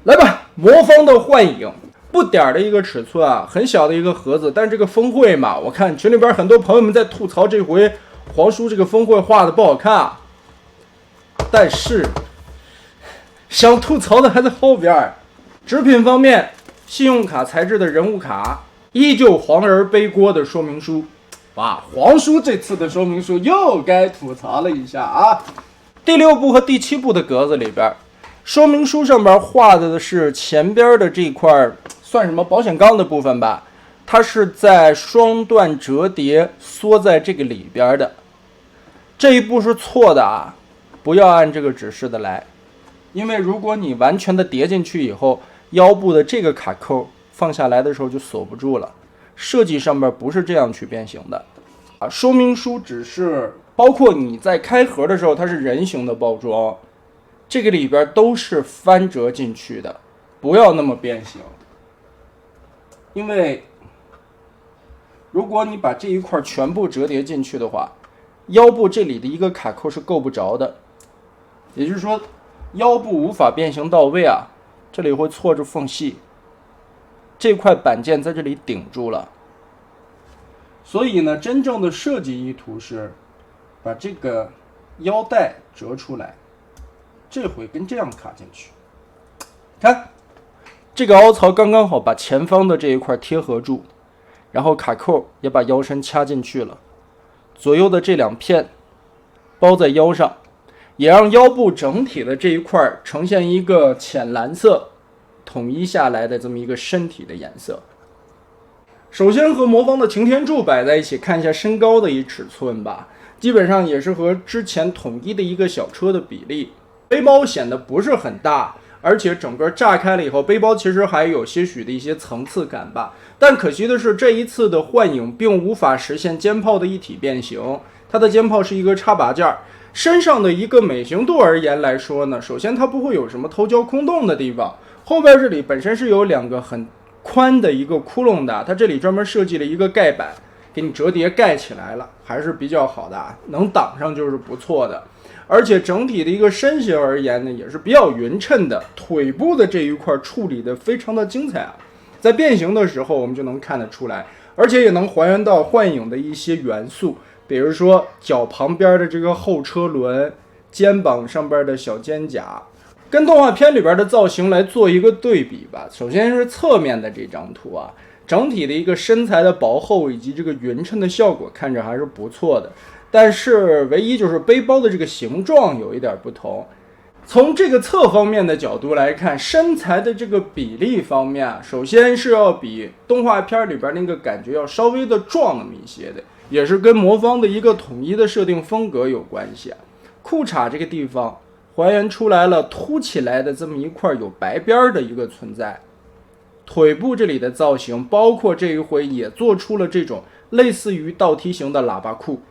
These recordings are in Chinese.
来吧，魔方的幻影，不点儿的一个尺寸啊，很小的一个盒子，但这个峰会嘛，我看群里边很多朋友们在吐槽这回皇叔这个峰会画的不好看啊，但是想吐槽的还在后边。纸品方面，信用卡材质的人物卡，依旧黄人背锅的说明书。哇，皇叔这次的说明书又该吐槽了一下啊！第6部和第7部的格子里边，说明书上边画的是前边的这一块，算什么保险杠的部分吧？它是在双段折叠缩在这个里边的。这一步是错的啊，不要按这个指示的来，因为如果你完全的叠进去以后，腰部的这个卡扣放下来的时候就锁不住了。设计上面不是这样去变形的啊，说明书只是包括你在开盒的时候，它是人形的包装，这个里边都是翻折进去的，不要那么变形。因为如果你把这一块全部折叠进去的话，腰部这里的一个卡扣是够不着的，也就是说腰部无法变形到位啊，这里会错着缝隙，这块板件在这里顶住了。所以呢，真正的设计意图是把这个腰带折出来，这回跟这样卡进去。看这个凹槽刚刚好把前方的这一块贴合住，然后卡扣也把腰身掐进去了，左右的这2片包在腰上，也让腰部整体的这一块呈现一个浅蓝色统一下来的这么一个身体的颜色。首先和魔方的擎天柱摆在一起，看一下身高的一尺寸吧，基本上也是和之前统一的一个小车的比例。背包显得不是很大，而且整个炸开了以后，背包其实还有些许的一些层次感吧。但可惜的是，这一次的幻影并无法实现肩炮的一体变形，它的肩炮是一个插拔件。身上的一个美型度而言来说呢，首先它不会有什么头胶空洞的地方，后边这里本身是有2个很宽的一个窟窿的，它这里专门设计了一个盖板，给你折叠盖起来了，还是比较好的啊，能挡上就是不错的。而且整体的一个身形而言呢，也是比较匀称的，腿部的这一块处理的非常的精彩啊，在变形的时候我们就能看得出来，而且也能还原到幻影的一些元素，比如说脚旁边的这个后车轮，肩膀上边的小肩甲，跟动画片里边的造型来做一个对比吧。首先是侧面的这张图啊，整体的一个身材的薄厚以及这个匀称的效果看着还是不错的，但是唯一就是背包的这个形状有一点不同。从这个侧方面的角度来看，身材的这个比例方面啊，首先是要比动画片里边那个感觉要稍微的壮那么一些的，也是跟魔方的一个统一的设定风格有关系啊。裤衩这个地方还原出来了凸起来的这么一块有白边的一个存在，腿部这里的造型，包括这一回也做出了这种类似于倒梯形的喇叭裤。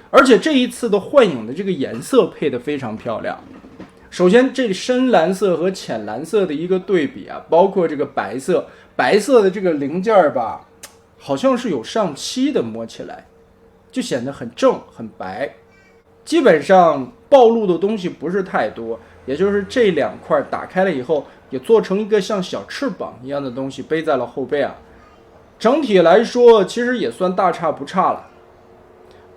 而且这一次的幻影的这个颜色配得非常漂亮。首先这深蓝色和浅蓝色的一个对比啊，包括这个白色的这个零件吧，好像是有上漆的，摸起来就显得很正很白。基本上暴露的东西不是太多，也就是这2块打开了以后，也做成一个像小翅膀一样的东西背在了后背啊。整体来说其实也算大差不差了。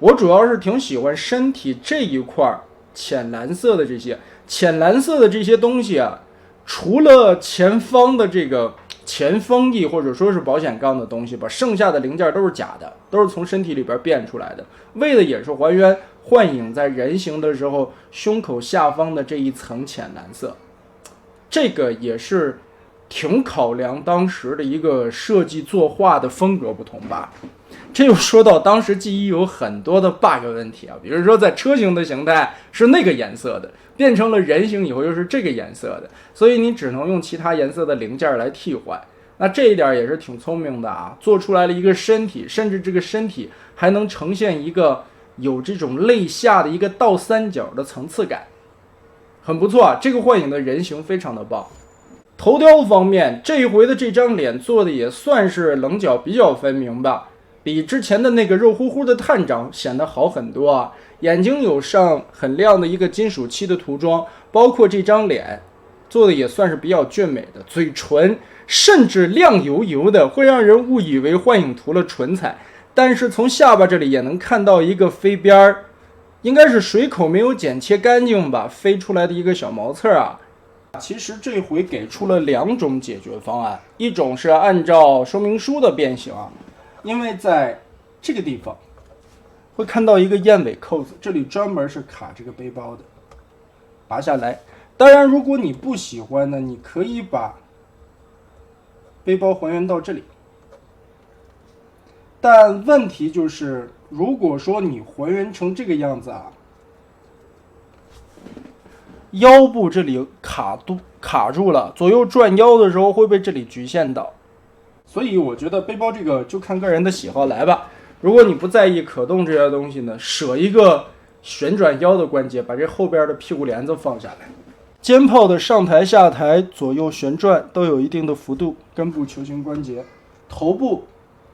我主要是挺喜欢身体这一块浅蓝色的这些东西啊，除了前方的这个前风翼或者说是保险杠的东西吧，剩下的零件都是假的，都是从身体里边变出来的，为的也是还原幻影在人形的时候胸口下方的这一层浅蓝色。这个也是挺考量当时的一个设计作画的风格不同吧。这又说到当时记忆有很多的 bug 问题啊，比如说在车型的形态是那个颜色的，变成了人形以后又是这个颜色的，所以你只能用其他颜色的零件来替换。那这一点也是挺聪明的啊，做出来了一个身体，甚至这个身体还能呈现一个有这种肋下的一个倒三角的层次感，很不错啊。这个幻影的人形非常的棒。头雕方面，这一回的这张脸做的也算是棱角比较分明吧，比之前的那个肉乎乎的探长显得好很多啊。眼睛有上很亮的一个金属漆的涂装，包括这张脸做的也算是比较俊美的，嘴唇甚至亮油油的，会让人误以为幻影涂了唇彩。但是从下巴这里也能看到一个飞边儿，应该是水口没有剪切干净吧，飞出来的一个小毛刺啊。其实这回给出了2种解决方案，一种是按照说明书的变形啊，因为在这个地方会看到一个燕尾扣子，这里专门是卡这个背包的，拔下来。当然，如果你不喜欢呢，你可以把背包还原到这里。但问题就是，如果说你还原成这个样子啊，腰部这里卡住了，左右转腰的时候会被这里局限到。所以我觉得背包这个就看个人的喜好来吧。如果你不在意可动这些东西呢，舍一个旋转腰的关节，把这后边的屁股帘子放下来。肩炮的上抬下抬、左右旋转都有一定的幅度，根部球形关节，头部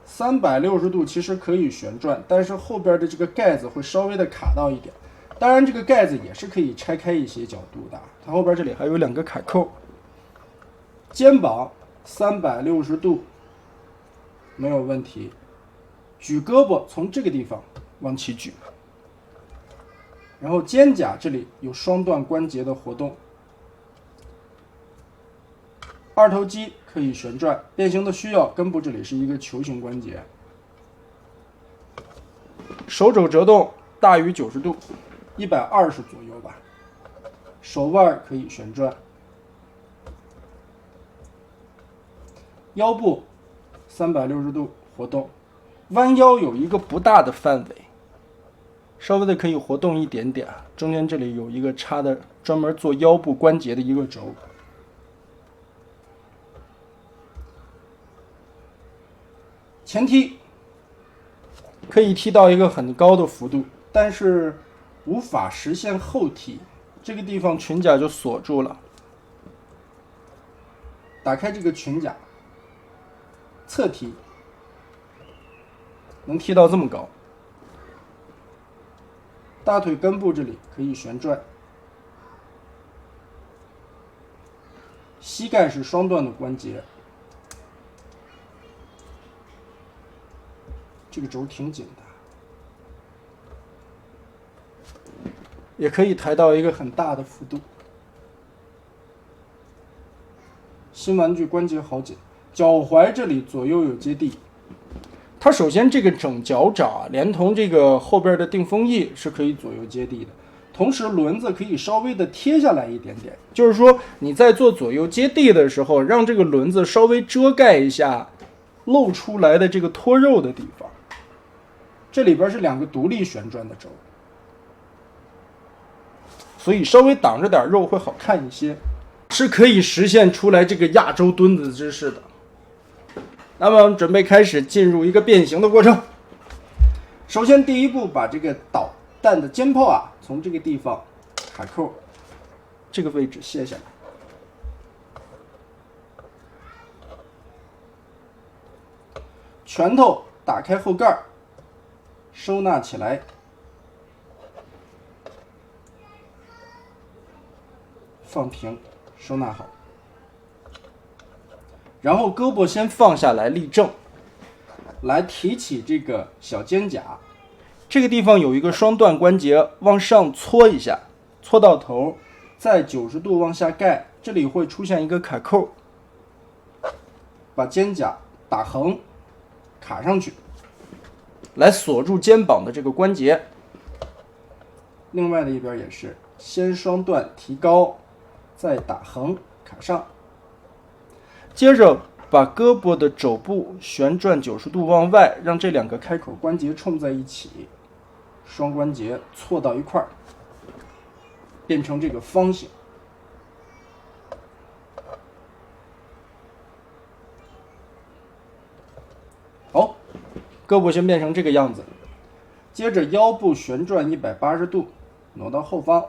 360度其实可以旋转，但是后边的这个盖子会稍微的卡到一点。当然，这个盖子也是可以拆开一些角度的，它后边这里还有2个卡扣。肩膀360度没有问题，举胳膊从这个地方往起举，然后肩胛这里有双段关节的活动。二头肌可以旋转，变形的需要，根部这里是一个球形关节。手肘折动大于90度，120左右吧。手腕可以旋转。腰部360度活动，弯腰有一个不大的范围，稍微的可以活动一点点。中间这里有一个插的专门做腰部关节的一个轴。前踢可以踢到一个很高的幅度，但是无法实现后踢，这个地方裙甲就锁住了。打开这个裙甲，侧踢能踢到这么高。大腿根部这里可以旋转，膝盖是双段的关节。这个轴挺紧的，也可以抬到一个很大的幅度。新玩具关节好紧，脚踝这里左右有接地。它首先这个整脚掌啊，连同这个后边的定风翼是可以左右接地的，同时轮子可以稍微的贴下来一点点，就是说你在做左右接地的时候，让这个轮子稍微遮盖一下露出来的这个脱肉的地方。这里边是2个独立旋转的轴，所以稍微挡着点肉会好看一些，是可以实现出来这个亚洲墩子姿势的。那么我们准备开始进入一个变形的过程。首先第一步，把这个导弹的肩炮啊，从这个地方卡扣这个位置卸下来，拳头打开后盖，收纳起来，放平，收纳好。然后胳膊先放下来立正，来提起这个小肩胛，这个地方有一个双段关节，往上搓一下，搓到头，再90度往下盖，这里会出现一个卡扣，把肩胛打横卡上去，来锁住肩膀的这个关节。另外的一边也是，先双段提高，再打横卡上，接着把胳膊的肘部旋转90度往外，让这2个开口关节冲在一起，双关节错到一块儿，变成这个方形。好，胳膊先变成这个样子，接着腰部旋转180度，挪到后方。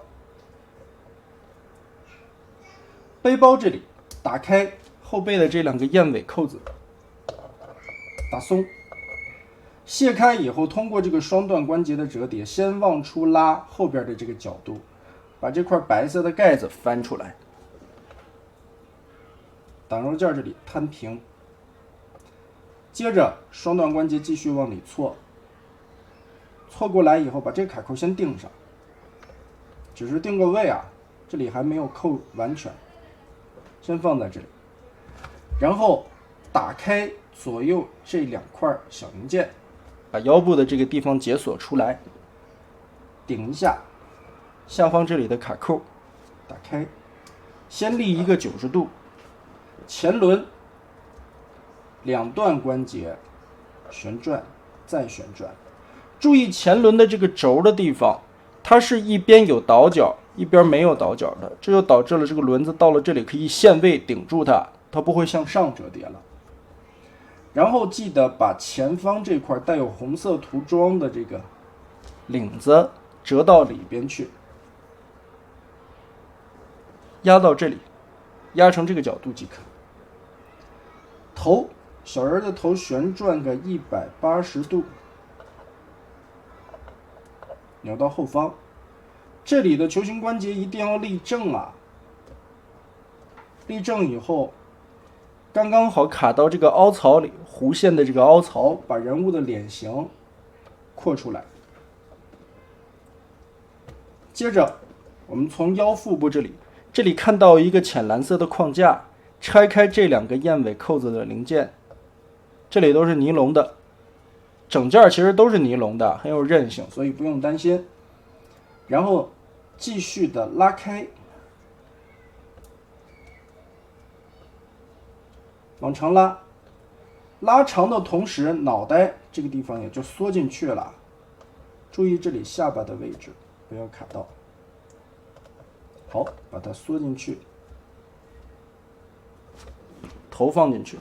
背包这里打开后背的这2个燕尾扣子，打松，卸开以后，通过这个双段关节的折叠，先往出拉后边的这个角度，把这块白色的盖子翻出来，挡肉件这里摊平，接着双段关节继续往里错，错过来以后把这个卡扣先定上，只是定个位啊，这里还没有扣完全，先放在这里，然后打开左右这2块小零件，把腰部的这个地方解锁出来，顶一下下方这里的卡扣，打开，先立一个90度，前轮2段关节旋转再旋转，注意前轮的这个轴的地方，它是一边有倒角一边没有倒角的，这就导致了这个轮子到了这里可以限位顶住它，它不会向上折叠了。然后记得把前方这块带有红色涂装的这个领子折到里边去，压到这里，压成这个角度即可。头，小人的头旋转个180度，扭到后方。这里的球形关节一定要立正啊！立正以后，刚刚好卡到这个凹槽里，弧线的这个凹槽，把人物的脸型扩出来。接着，我们从腰腹部这里看到一个浅蓝色的框架，拆开这2个燕尾扣子的零件，这里都是尼龙的，整件其实都是尼龙的，很有韧性，所以不用担心。然后继续的拉开，往长拉，拉长的同时，脑袋这个地方也就缩进去了。注意这里下巴的位置，不要卡到。好，把它缩进去，头放进去。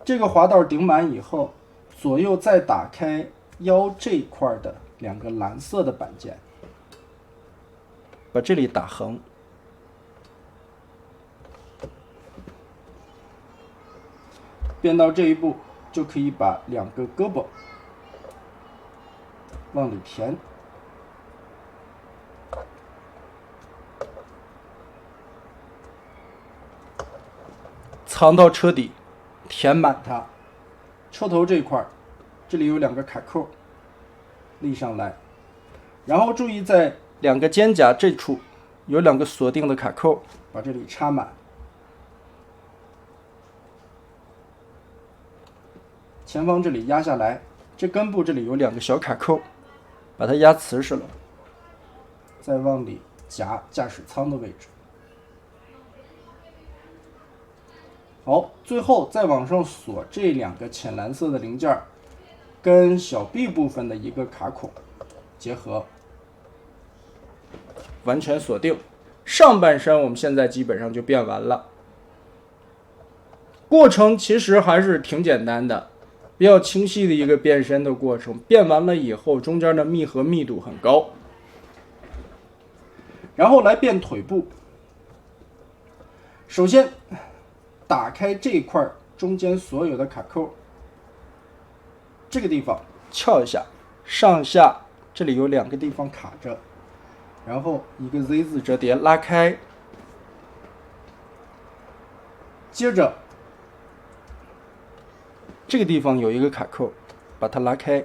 这个滑道顶满以后，左右再打开腰这块的2个蓝色的板件，把这里打横。变到这一步，就可以把2个胳膊往里填，藏到车底，填满它。车头这一块，这里有2个卡扣，立上来，然后注意在2个肩胛这处有2个锁定的卡扣，把这里插满。前方这里压下来，这根部这里有2个小卡扣，把它压瓷实了，再往里夹驾驶舱的位置。好，最后再往上锁这2个浅蓝色的零件，跟小臂部分的一个卡孔结合，完全锁定。上半身我们现在基本上就变完了，过程其实还是挺简单的，比较清晰的一个变身的过程。变完了以后，中间的密合密度很高。然后来变腿部，首先打开这一块中间所有的卡扣，这个地方撬一下，上下这里有2个地方卡着，然后一个 Z 字折叠拉开，接着这个地方有一个卡扣，把它拉开，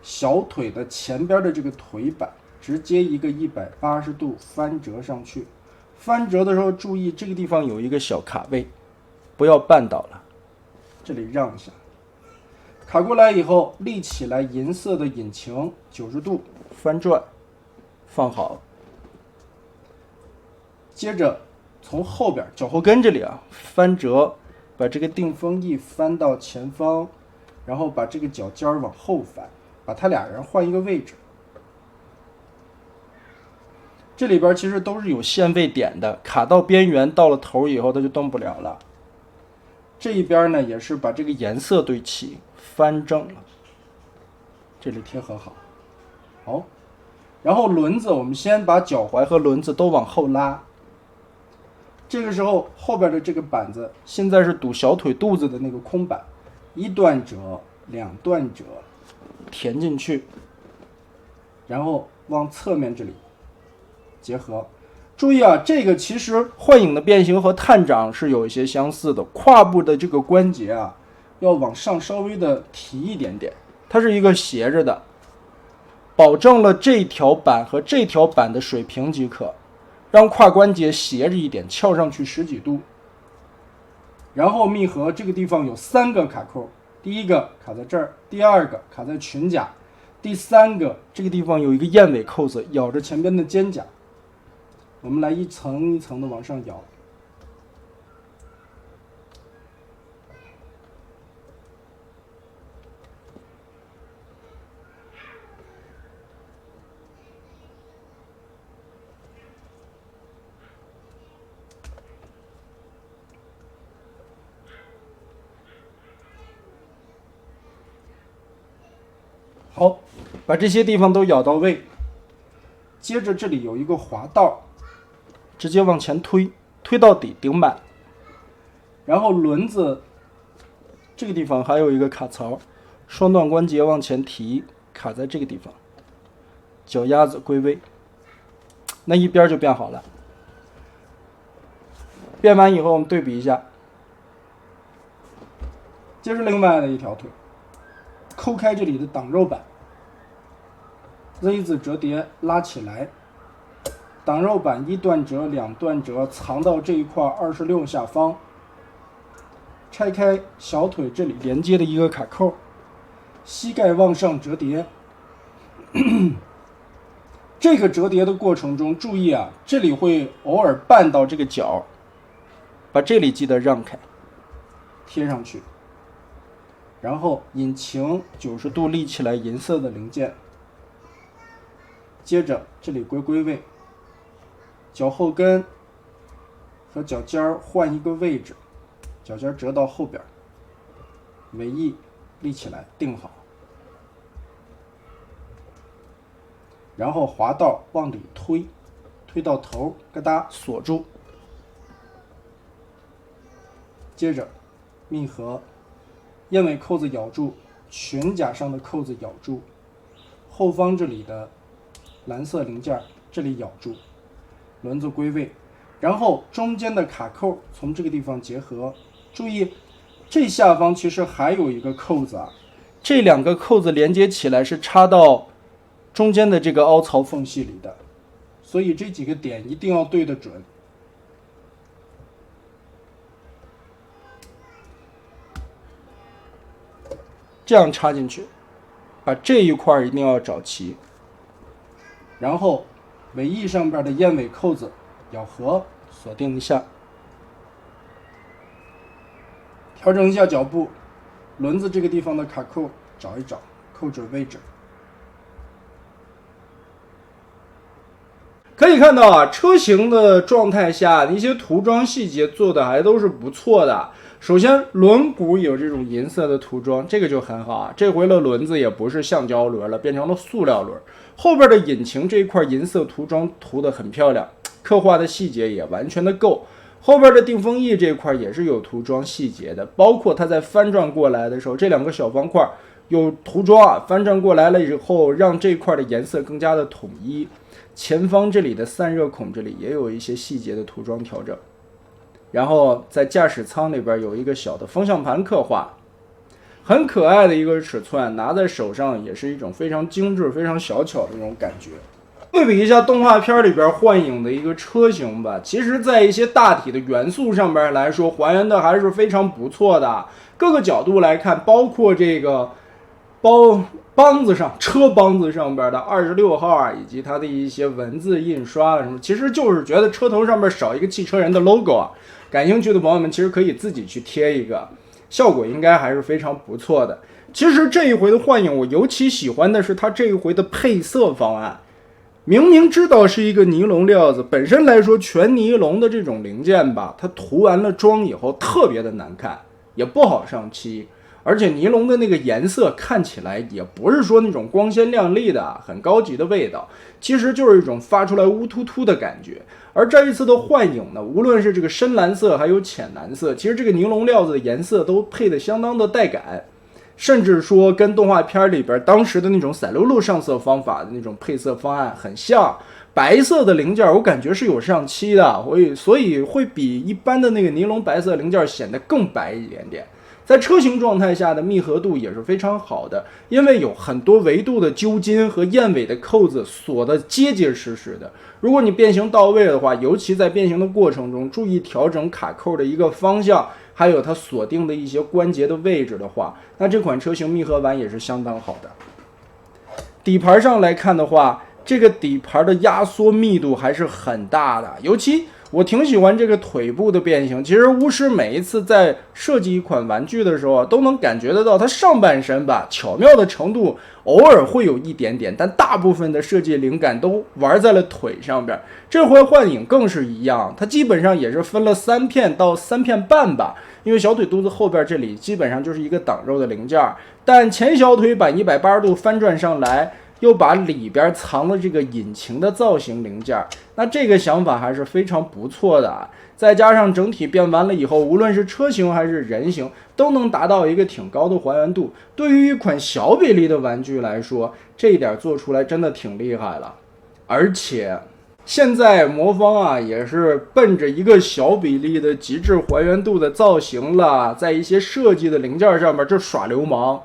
小腿的前边的这个腿板直接一个180度翻折上去。翻折的时候注意这个地方有一个小卡位，不要绊倒了，这里让一下。卡过来以后，立起来银色的引擎90度翻转，放好。接着从后边脚后跟这里啊翻折，把这个定风翼翻到前方，然后把这个脚尖往后翻，把它俩人换一个位置。这里边其实都是有限位点的，卡到边缘到了头以后它就动不了了。这一边呢也是把这个颜色对齐，翻正了，这里贴合好。好，然后轮子我们先把脚踝和轮子都往后拉，这个时候后边的这个板子现在是堵小腿肚子的那个空板，1段折2段折填进去，然后往侧面这里结合，注意啊，这个其实幻影的变形和探长是有一些相似的，胯部的这个关节啊，要往上稍微的提一点点，它是一个斜着的，保证了这条板和这条板的水平即可，让胯关节斜着一点，翘上去10几度。然后密合这个地方有3个卡扣，第一个卡在这儿，第二个卡在裙甲，第3个这个地方有一个燕尾扣子咬着前边的肩胛。我们来一层一层的往上咬，好，把这些地方都咬到位。接着这里有一个滑道，直接往前推，推到底顶满。然后轮子这个地方还有一个卡槽，双段关节往前提，卡在这个地方，脚丫子归位，那一边就变好了。变完以后我们对比一下，接着另外的一条腿，抠开这里的挡肉板， Z 字折叠拉起来，挡肉板1段折2段折藏到这一块26下方，拆开小腿这里连接的一个卡扣，膝盖往上折叠。这个折叠的过程中注意啊，这里会偶尔绊到这个角，把这里记得让开，贴上去。然后引擎90度立起来银色的零件，接着这里归位，脚后跟和脚尖换一个位置，脚尖折到后边，尾翼立起来定好，然后滑道往里推，推到头，嘎哒锁住，接着密合，燕尾扣子咬住，裙甲上的扣子咬住，后方这里的蓝色零件这里咬住，轮子归位，然后中间的卡扣从这个地方结合。注意，这下方其实还有一个扣子啊，这2个扣子连接起来是插到中间的这个凹槽缝隙里的，所以这几个点一定要对得准。这样插进去，把这一块一定要找齐，然后尾翼上边的燕尾扣子咬合，锁定一下，调整一下脚步，轮子这个地方的卡扣找一找，扣准位置。可以看到啊，车型的状态下，一些涂装细节做的还都是不错的。首先，轮毂有这种银色的涂装，这个就很好啊。这回的轮子也不是橡胶轮了，变成了塑料轮。后边的引擎这一块银色涂装涂得很漂亮，刻画的细节也完全的够。后边的定风翼这块也是有涂装细节的，包括它在翻转过来的时候，这2个小方块有涂装啊，翻转过来了以后，让这块的颜色更加的统一。前方这里的散热孔这里也有一些细节的涂装调整，然后在驾驶舱里边有一个小的方向盘刻画，很可爱的一个尺寸，拿在手上也是一种非常精致、非常小巧的那种感觉。对比一下动画片里边幻影的一个车型吧，其实在一些大体的元素上边来说，还原的还是非常不错的。各个角度来看，包括这个帮子上车帮子上边的26号啊，以及它的一些文字印刷什么，其实就是觉得车头上面少一个汽车人的 logo 啊。感兴趣的朋友们其实可以自己去贴一个，效果应该还是非常不错的。其实这一回的幻影，我尤其喜欢的是它这一回的配色方案。明明知道是一个尼龙料子，本身来说全尼龙的这种零件吧，它涂完了装以后特别的难看，也不好上漆。而且尼龙的那个颜色看起来也不是说那种光鲜亮丽的很高级的味道，其实就是一种发出来乌突突的感觉。而这一次的幻影呢，无论是这个深蓝色还有浅蓝色，其实这个尼龙料子的颜色都配得相当的带感，甚至说跟动画片里边当时的那种散溜溜上色方法的那种配色方案很像，白色的零件我感觉是有上漆的，所以会比一般的那个尼龙白色零件显得更白一点点。在车型状态下的密合度也是非常好的，因为有很多维度的揪筋和燕尾的扣子锁得结结实实的。如果你变形到位的话，尤其在变形的过程中，注意调整卡扣的一个方向，还有它锁定的一些关节的位置的话，那这款车型密合完也是相当好的。底盘上来看的话，这个底盘的压缩密度还是很大的，尤其我挺喜欢这个腿部的变形。其实巫师每一次在设计一款玩具的时候，都能感觉得到它上半身吧巧妙的程度偶尔会有一点点，但大部分的设计灵感都玩在了腿上边。这回幻影更是一样，它基本上也是分了3片到3片半吧，因为小腿肚子后边这里基本上就是一个挡肉的零件，但前小腿板180度翻转上来，又把里边藏了这个引擎的造型零件，那这个想法还是非常不错的啊。再加上整体变完了以后，无论是车型还是人形，都能达到一个挺高的还原度。对于一款小比例的玩具来说，这一点做出来真的挺厉害了。而且现在魔方啊也是奔着一个小比例的极致还原度的造型了，在一些设计的零件上面就耍流氓。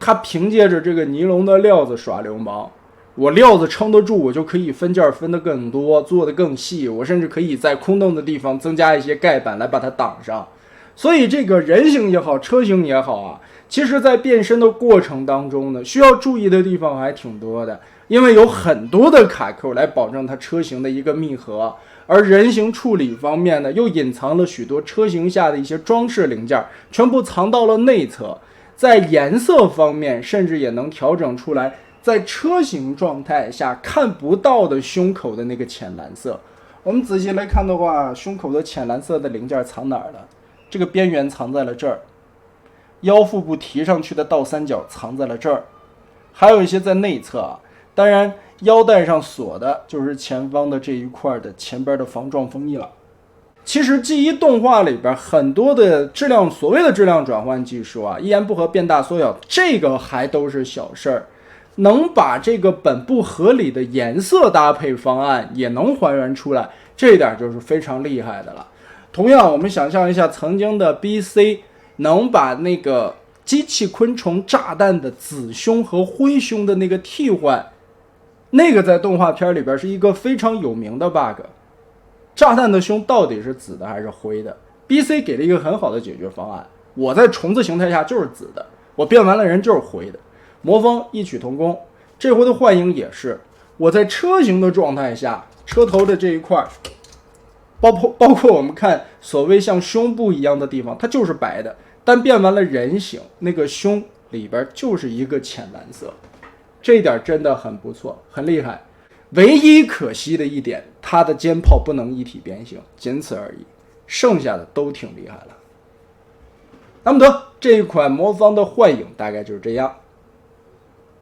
他凭借着这个尼龙的料子耍流氓，我料子撑得住，我就可以分件分得更多，做得更细，我甚至可以在空洞的地方增加一些盖板来把它挡上。所以这个人形也好，车型也好啊，其实在变身的过程当中呢，需要注意的地方还挺多的，因为有很多的卡扣来保证它车型的一个密合，而人形处理方面呢，又隐藏了许多车型下的一些装饰零件，全部藏到了内侧。在颜色方面，甚至也能调整出来，在车型状态下看不到的胸口的那个浅蓝色。我们仔细来看的话，胸口的浅蓝色的零件藏哪儿了？这个边缘藏在了这儿，腰腹部提上去的倒三角藏在了这儿，还有一些在内侧啊。当然，腰带上锁的就是前方的这一块的前边的防撞风翼了。其实 G1 动画里边很多的所谓的质量转换技术啊，一言不合变大缩小，这个还都是小事儿，能把这个本不合理的颜色搭配方案也能还原出来，这一点就是非常厉害的了。同样，我们想象一下曾经的 BC 能把那个机器昆虫炸弹的紫胸和灰胸的那个替换，那个在动画片里边是一个非常有名的 bug。炸弹的胸到底是紫的还是灰的？ BC 给了一个很好的解决方案，我在虫子形态下就是紫的，我变完了人就是灰的。魔方异曲同工，这回的幻影也是，我在车型的状态下，车头的这一块包括我们看所谓像胸部一样的地方，它就是白的，但变完了人形，那个胸里边就是一个浅蓝色，这一点真的很不错，很厉害。唯一可惜的一点，它的肩炮不能一体变形，仅此而已，剩下的都挺厉害了。那么得，这一款魔方的幻影大概就是这样。